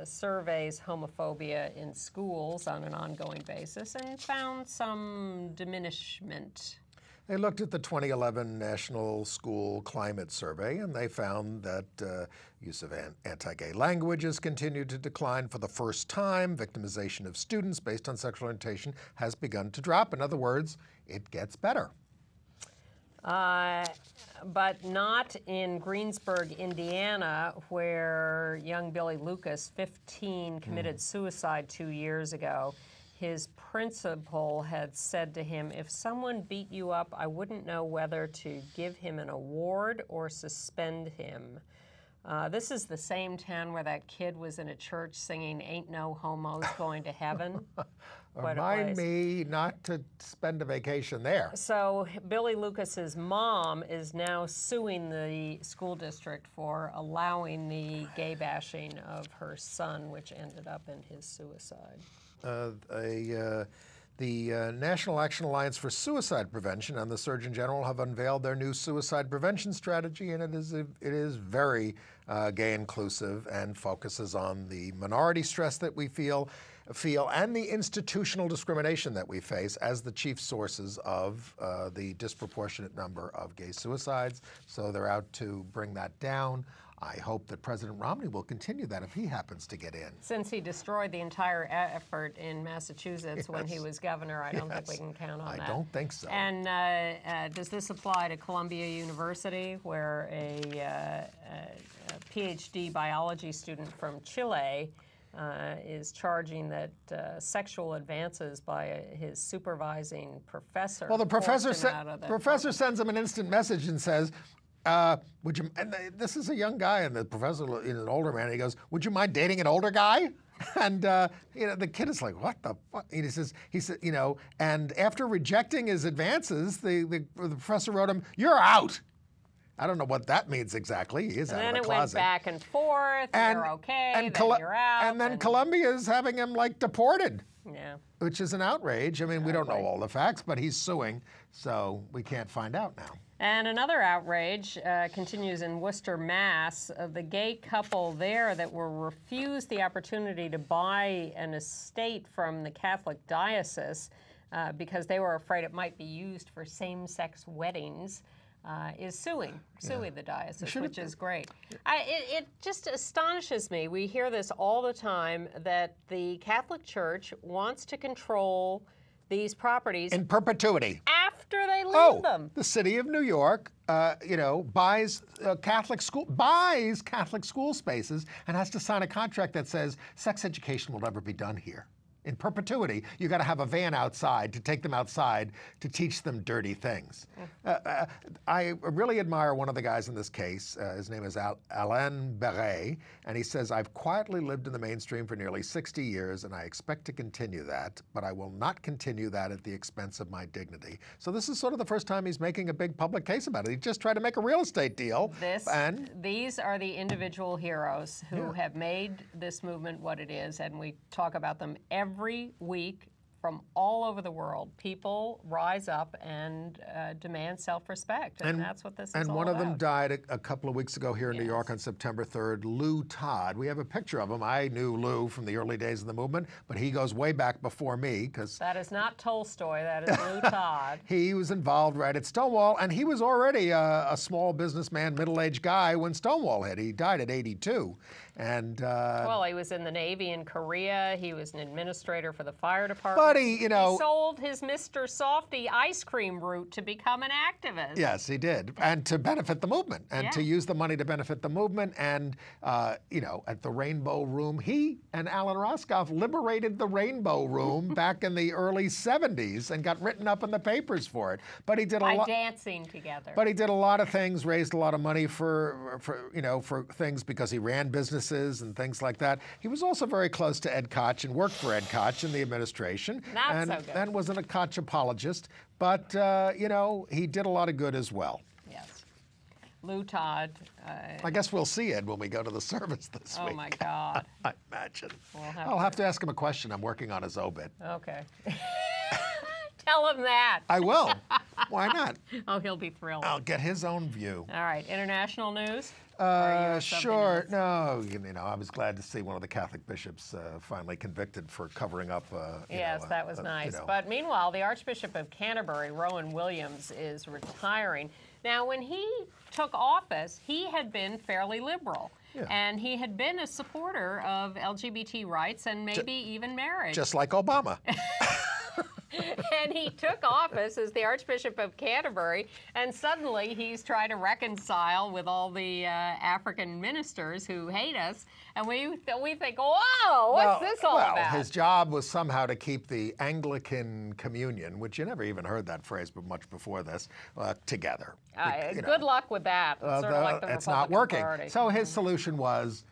surveys homophobia in schools on an ongoing basis and found some diminishment. They looked at the 2011 National School Climate Survey, and they found that use of anti-gay language has continued to decline for the first time. Victimization of students based on sexual orientation has begun to drop. In other words, it gets better. But not in Greensburg, Indiana, where young Billy Lucas, 15, committed suicide 2 years ago. His principal had said to him, if someone beat you up, I wouldn't know whether to give him an award or suspend him. This is the same town where that kid was in a church singing Ain't No Homos Going to Heaven. Remind me not to spend a vacation there. So Billy Lucas's mom is now suing the school district for allowing the gay bashing of her son, which ended up in his suicide. The National Action Alliance for Suicide Prevention and the Surgeon General have unveiled their new suicide prevention strategy, and it is very gay inclusive and focuses on the minority stress that we feel and the institutional discrimination that we face as the chief sources of the disproportionate number of gay suicides. So they're out to bring that down. I hope that President Romney will continue that if he happens to get in. Since he destroyed the entire effort in Massachusetts when he was governor, I don't think we can count on that. I don't think so. And does this apply to Columbia University, where a PhD biology student from Chile is charging that sexual advances by his supervising professor? Well, the professor sends him an instant message and says, would you, and this is a young guy, and the professor is an older man, and he goes, would you mind dating an older guy? And you know, the kid is like, what the fuck? And he said, you know, and after rejecting his advances, the professor wrote him, you're out. I don't know what that means exactly. He is out of the closet. And then it went back and forth, you're okay, then you're out. And then Columbia is having him, like, deported. Yeah. Which is an outrage. I mean, we don't know all the facts, but he's suing, so we can't find out now. And another outrage continues in Worcester, Mass. The gay couple there that were refused the opportunity to buy an estate from the Catholic diocese because they were afraid it might be used for same-sex weddings is suing the diocese, which is great. It just astonishes me. We hear this all the time, that the Catholic Church wants to control these properties in perpetuity after they leave them. The city of New York, you know, buys Catholic school spaces and has to sign a contract that says sex education will never be done here. In perpetuity, you got to have a van outside to take them outside to teach them dirty things. I really admire one of the guys in this case. His name is Alain Beret, and he says, I've quietly lived in the mainstream for nearly 60 years, and I expect to continue that, but I will not continue that at the expense of my dignity. So this is sort of the first time he's making a big public case about it. He just tried to make a real estate deal. These are the individual heroes who have made this movement what it is, and we talk about them every week from all over the world. People rise up and demand self-respect, and that's what this is all about. And one of them died a couple of weeks ago here in New York on September 3rd, Lou Todd. We have a picture of him. I knew Lou from the early days of the movement, but he goes way back before me. That is not Tolstoy, that is Lou Todd. He was involved right at Stonewall, and he was already a small businessman, middle-aged guy when Stonewall hit. He died at 82. And well, he was in the Navy in Korea. He was an administrator for the fire department. But he sold his Mr. Softy ice cream route to become an activist. Yes, he did, and to benefit the movement, and to use the money to benefit the movement. And you know, at the Rainbow Room, he and Alan Roscoff liberated the Rainbow Room back in the early '70s, and got written up in the papers for it. But he did a lot dancing together. But he did a lot of things, raised a lot of money for things because he ran businesses and things like that. He was also very close to Ed Koch and worked for Ed Koch in the administration. And wasn't a Koch apologist, but you know, he did a lot of good as well. Yes. Lou Todd. I guess we'll see Ed when we go to the service this week. Oh my God. I imagine. I'll have to ask him a question. I'm working on his obit. Okay. Tell him that. I will. Why not? Oh, he'll be thrilled. I'll get his own view. All right. International news? Sure. No, you know, I was glad to see one of the Catholic bishops finally convicted for covering up. Yes, that was nice. But meanwhile, the Archbishop of Canterbury, Rowan Williams, is retiring. Now, when he took office, he had been fairly liberal. Yeah. And he had been a supporter of LGBT rights and maybe even marriage. Just like Obama. And he took office as the Archbishop of Canterbury, and suddenly he's trying to reconcile with all the African ministers who hate us, and we think, whoa, what's this all about? Well, his job was somehow to keep the Anglican communion, which you never even heard that phrase but much before this, together. Good luck with that. It's sort of like the it's not working. Party. So his solution was,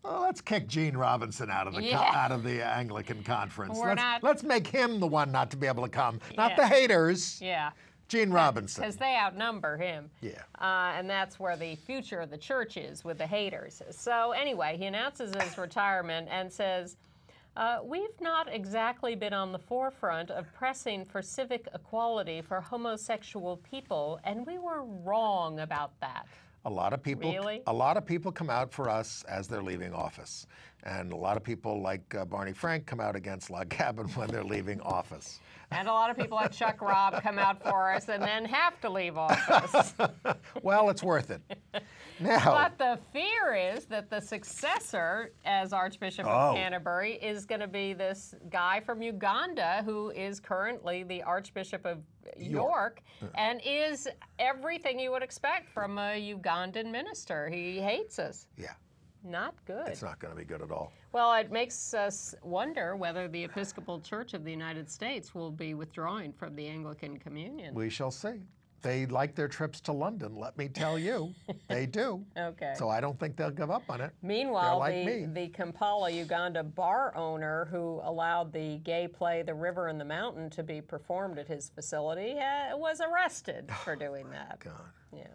well, let's kick Gene Robinson out of the Anglican conference. Let's make him the one not to be able to come, not the haters. Yeah. Gene Robinson. Because they outnumber him. Yeah. And that's where the future of the church is, with the haters. So anyway, he announces his retirement and says, We've not exactly been on the forefront of pressing for civic equality for homosexual people, and we were wrong about that. A lot of people, Really? a lot of people come out for us as they're leaving office, and a lot of people like Barney Frank come out against Log Cabin when they're leaving office. And a lot of people like Chuck Robb come out for us and then have to leave office. Well, it's worth it. Now, But the fear is that the successor as Archbishop of Canterbury is going to be this guy from Uganda who is currently the Archbishop of York and is everything you would expect from a Ugandan minister. He hates us. yeah, Not good. it's not going to be good at all. Well, it makes us wonder whether the Episcopal Church of the United States will be withdrawing from the Anglican Communion. We shall see. They like their trips to London, let me tell you. They do. Okay. So I don't think they'll give up on it. Meanwhile, They're like me. the Kampala, Uganda bar owner who allowed the gay play The River and the Mountain to be performed at his facility was arrested for doing that. God. Yeah.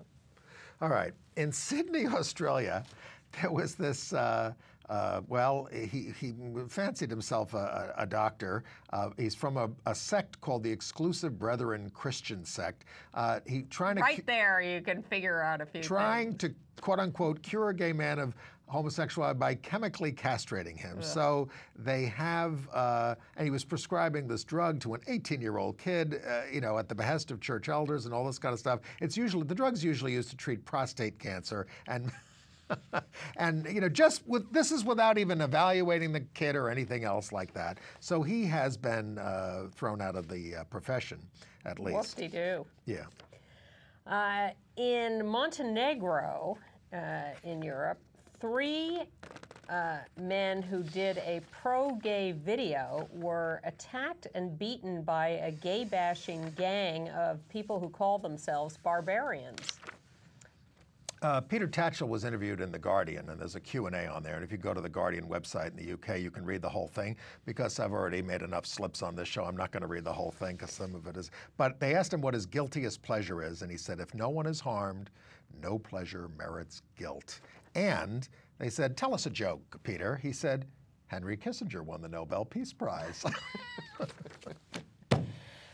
All right. In Sydney, Australia, there was this, he fancied himself a doctor. He's from a sect called the Exclusive Brethren Christian Sect. Right there, you can figure out a few Trying things. to, quote unquote, cure a gay man of homosexuality by chemically castrating him. So they have, and he was prescribing this drug to an 18-year-old kid, at the behest of church elders and all this kind of stuff. The drug's usually used to treat prostate cancer and and this is without even evaluating the kid or anything else like that. So he has been thrown out of the profession, at least. Whoop-de-doo. Yeah. In Montenegro, in Europe, 3 men who did a pro-gay video were attacked and beaten by a gay-bashing gang of people who call themselves barbarians. Peter Tatchell was interviewed in The Guardian, and there's a Q&A on there. And if you go to the Guardian website in the UK, you can read the whole thing. Because I've already made enough slips on this show, I'm not going to read the whole thing because some of it is. But they asked him what his guiltiest pleasure is, and he said, if no one is harmed, no pleasure merits guilt. And they said, tell us a joke, Peter. He said, Henry Kissinger won the Nobel Peace Prize.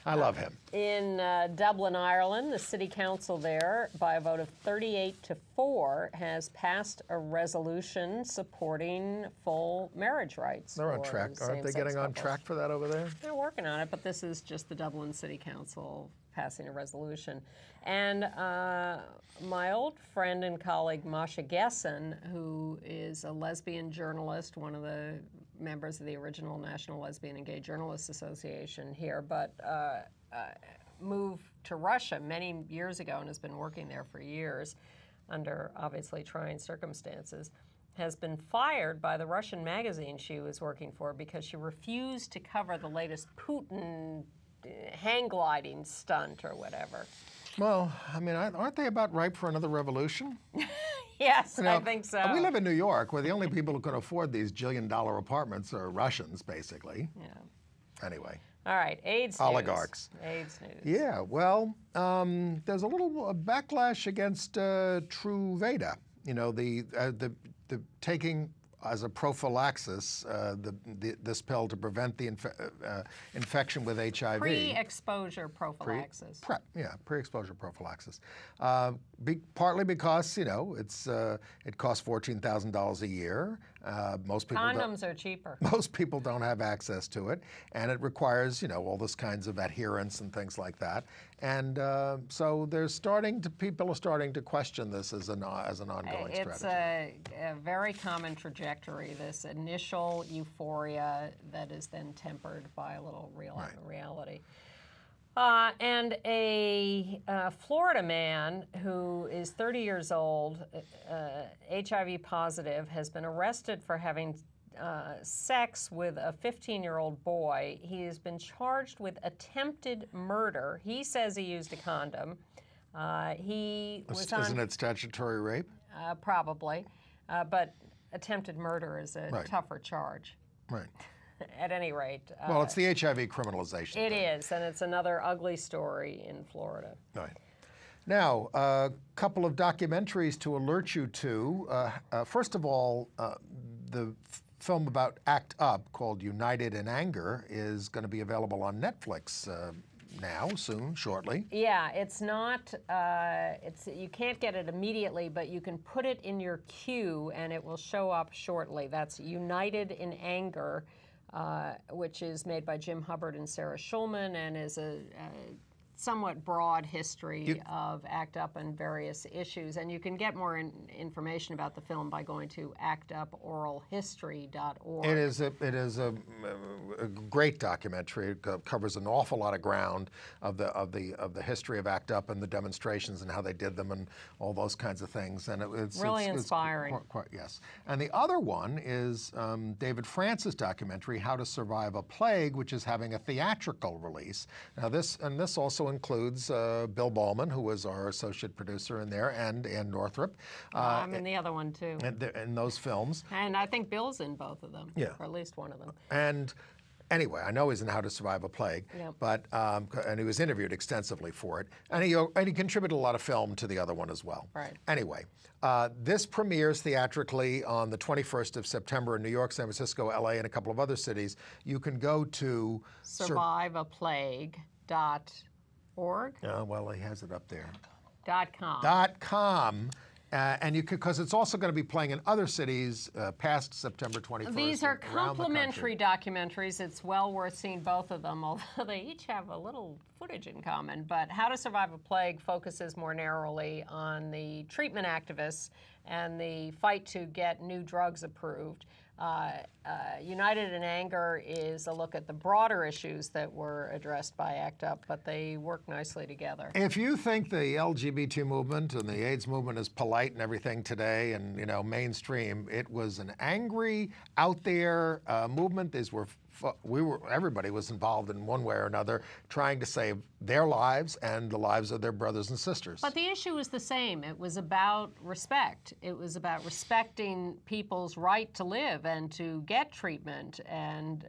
I love him. In Dublin, Ireland, the city council there, by a vote of 38-4, has passed a resolution supporting full marriage rights. They're on track. Aren't they getting on track for that over there? They're working on it, but this is just the Dublin City Council passing a resolution. And my old friend and colleague, Masha Gessen, who is a lesbian journalist, one of the members of the original National Lesbian and Gay Journalists Association here, but moved to Russia many years ago and has been working there for years under obviously trying circumstances, has been fired by the Russian magazine she was working for because she refused to cover the latest Putin hang gliding stunt or whatever. Well, I mean, aren't they about ripe for another revolution? Yes, I think so. We live in New York, where the only people who can afford these $1 apartments are Russians, basically. Yeah. Anyway. All right, AIDS oligarchs. News. AIDS news. Yeah, well, there's a little backlash against Truvada. The taking as a prophylaxis this pill to prevent the infection with HIV. Pre-exposure prophylaxis. Pre-exposure prophylaxis. Partly because it costs $14,000 a year. Most people condoms are cheaper. Most people don't have access to it, and it requires all this kinds of adherence and things like that. And so people are starting to question this as an ongoing strategy. It's a very common trajectory. This initial euphoria that is then tempered by a little reality. And a Florida man who is 30 years old, HIV positive, has been arrested for having sex with a 15-year-old boy. He has been charged with attempted murder. He says he used a condom. Isn't it statutory rape? Probably. But attempted murder is a tougher charge. Right. At any rate. Well, it's the HIV criminalization. It is, and it's another ugly story in Florida. Right. Now, a couple of documentaries to alert you to. First of all, the film about ACT UP called United in Anger is going to be available on Netflix now, soon, shortly. Yeah, it's not, you can't get it immediately, but you can put it in your queue and it will show up shortly. That's United in Anger, which is made by Jim Hubbard and Sarah Schulman and is a somewhat broad history of ACT UP and various issues. And you can get more information about the film by going to actuporalhistory.org. It is a great documentary. It covers an awful lot of ground of the history of ACT UP and the demonstrations and how they did them and all those kinds of things. And it's really inspiring. Yes. And the other one is David France's documentary, How to Survive a Plague, which is having a theatrical release. Now this also includes Bill Ballman, who was our associate producer in there, and Ann Northrup. I'm in the other one too. In those films. And I think Bill's in both of them. Yeah. Or at least one of them. And anyway, I know he's in How to Survive a Plague, but and he was interviewed extensively for it, and he contributed a lot of film to the other one as well. Right. Anyway, this premieres theatrically on the 21st of September in New York, San Francisco, LA, and a couple of other cities. You can go to surviveaplague.org. Well, he has it up there. .com. And you could, because it's also going to be playing in other cities past September 21st. These are complementary documentaries. It's well worth seeing both of them, although they each have a little footage in common. But How to Survive a Plague focuses more narrowly on the treatment activists and the fight to get new drugs approved. United in Anger is a look at the broader issues that were addressed by ACT UP, but they work nicely together. If you think the LGBT movement and the AIDS movement is polite and everything today and, you know, mainstream, it was an angry, out there movement. Everybody was involved in one way or another trying to save their lives and the lives of their brothers and sisters. But the issue was the same. It was about respect. It was about respecting people's right to live and to get treatment, and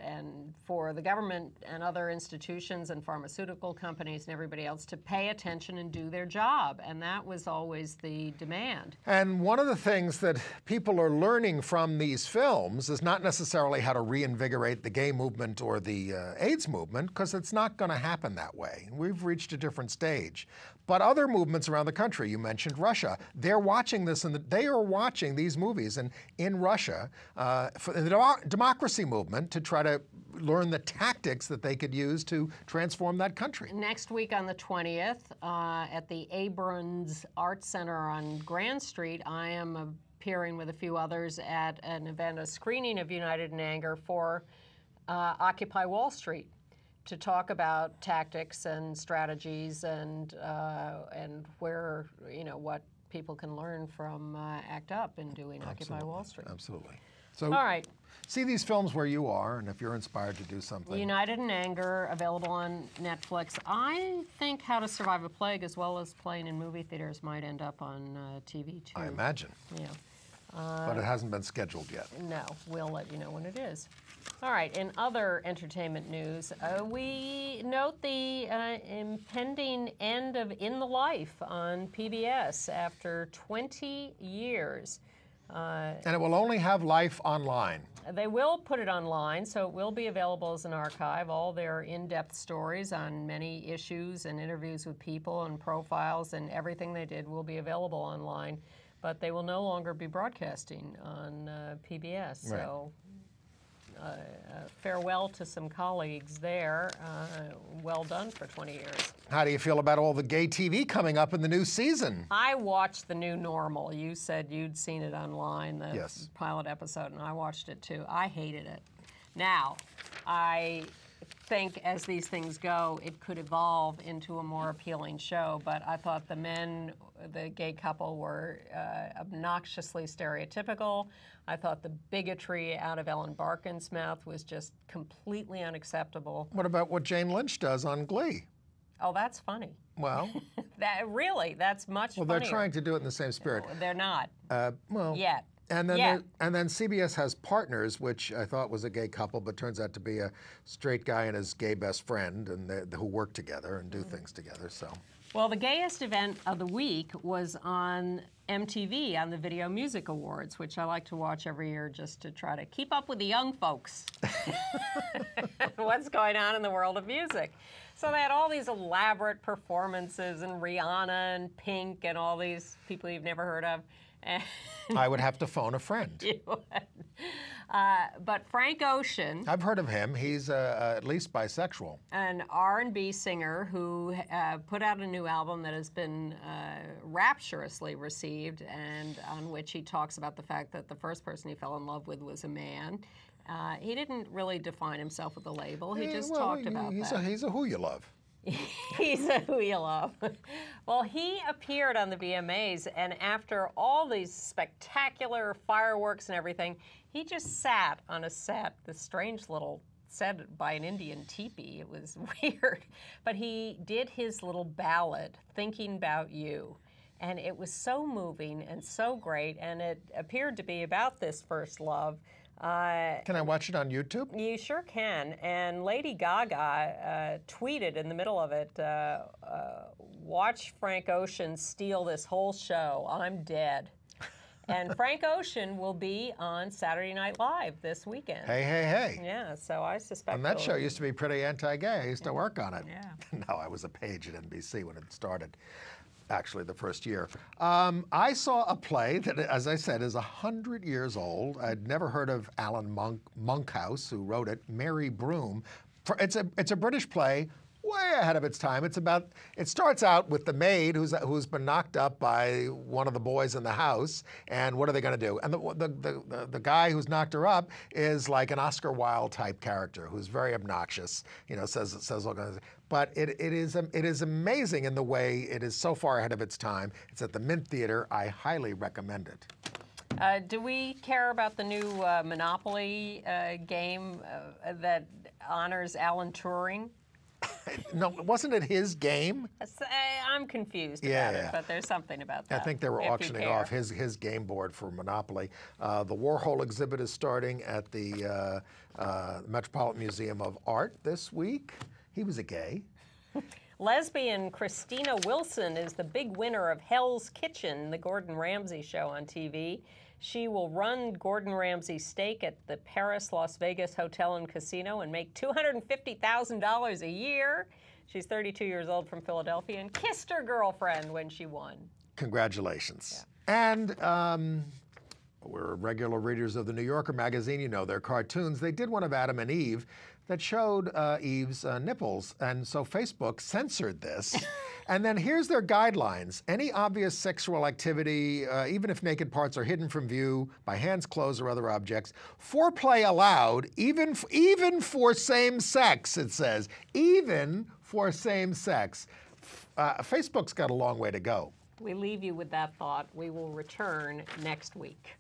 for the government and other institutions and pharmaceutical companies and everybody else to pay attention and do their job. And that was always the demand. And one of the things that people are learning from these films is not necessarily how to reinvigorate the gay movement or the AIDS movement, because it's not going to happen that way. We've reached a different stage. But other movements around the country, you mentioned Russia, they're watching this, and they are watching these movies. And in Russia, for the democracy movement, to try to learn the tactics that they could use to transform that country. Next week on the 20th, at the Abrons Art Center on Grand Street, I am appearing with a few others at an event, a screening of United in Anger for Occupy Wall Street, to talk about tactics and strategies and where, you know, what people can learn from ACT UP in doing Occupy Wall Street. Absolutely. So, all right. See these films where you are, and if you're inspired to do something. United in Anger, available on Netflix. I think How to Survive a Plague, as well as playing in movie theaters, might end up on TV too. I imagine. Yeah. But it hasn't been scheduled yet. No, we'll let you know when it is. All right, in other entertainment news, we note the impending end of In the Life on PBS after 20 years. And it will only have Life online. They will put it online, so it will be available as an archive. All their in-depth stories on many issues and interviews with people and profiles and everything they did will be available online. But they will no longer be broadcasting on PBS. So farewell to some colleagues there. Well done for 20 years. How do you feel about all the gay TV coming up in the new season? I watched The New Normal. You said you'd seen it online, the yes. pilot episode, and I watched it too. I hated it. Now, I think as these things go, it could evolve into a more appealing show, but I thought the gay couple were obnoxiously stereotypical. I thought the bigotry out of Ellen Barkin's mouth was just completely unacceptable. What about what Jane Lynch does on Glee? Oh, that's funny. Well, that's much funnier. Well, they're trying to do it in the same spirit. No, they're not. Well, yet. And then, CBS has Partners, which I thought was a gay couple, but turns out to be a straight guy and his gay best friend, and who work together and do things together. So. Well, the gayest event of the week was on MTV on the Video Music Awards, which I like to watch every year just to try to keep up with the young folks. What's going on in the world of music. So they had all these elaborate performances, and Rihanna and Pink and all these people you've never heard of. And I would have to phone a friend. You would. But Frank Ocean, I've heard of him. He's at least bisexual. an R&B singer who put out a new album that has been rapturously received, and on which he talks about the fact that the first person he fell in love with was a man. He didn't really define himself with a label. He just talked about that. He's a who you love. He's a who you love. Well, he appeared on the VMAs, and after all these spectacular fireworks and everything, he just sat on a set, this strange little set by an Indian teepee. It was weird. But he did his little ballad, Thinking About You. And it was so moving and so great, and it appeared to be about this first love. Can I watch it on YouTube? You sure can. And Lady Gaga tweeted in the middle of it, watch Frank Ocean steal this whole show. I'm dead. And Frank Ocean will be on Saturday Night Live this weekend. Hey, hey, hey. Yeah, so I suspect. And that show used to be pretty anti-gay. I used to work on it. Yeah. No, I was a page at NBC when it started. Actually, the first year. I saw a play that, as I said, is 100 years old. I'd never heard of Alan Monkhouse, who wrote it, Mary Broom. It's a British play, way ahead of its time. It starts out with the maid who's been knocked up by one of the boys in the house, and what are they going to do? And the guy who's knocked her up is like an Oscar Wilde type character who's very obnoxious. You know, says all kinds of things. But it is amazing in the way it is so far ahead of its time. It's at the Mint Theater. I highly recommend it. Do we care about the new Monopoly game that honors Alan Turing? No, wasn't it his game? I'm confused about it, but there's something about that. I think they were auctioning off his game board for Monopoly. The Warhol exhibit is starting at the Metropolitan Museum of Art this week. He was a gay. Lesbian Christina Wilson is the big winner of Hell's Kitchen, the Gordon Ramsay show on TV. She will run Gordon Ramsay's steak at the Paris Las Vegas Hotel and Casino and make $250,000 a year. She's 32 years old from Philadelphia and kissed her girlfriend when she won. Congratulations. Yeah. And we're regular readers of the New Yorker magazine. You know their cartoons. They did one of Adam and Eve that showed Eve's nipples, and so Facebook censored this. And then here's their guidelines. Any obvious sexual activity, even if naked parts are hidden from view by hands, clothes, or other objects, foreplay allowed, even for same sex, it says. Even for same sex. Facebook's got a long way to go. We leave you with that thought. We will return next week.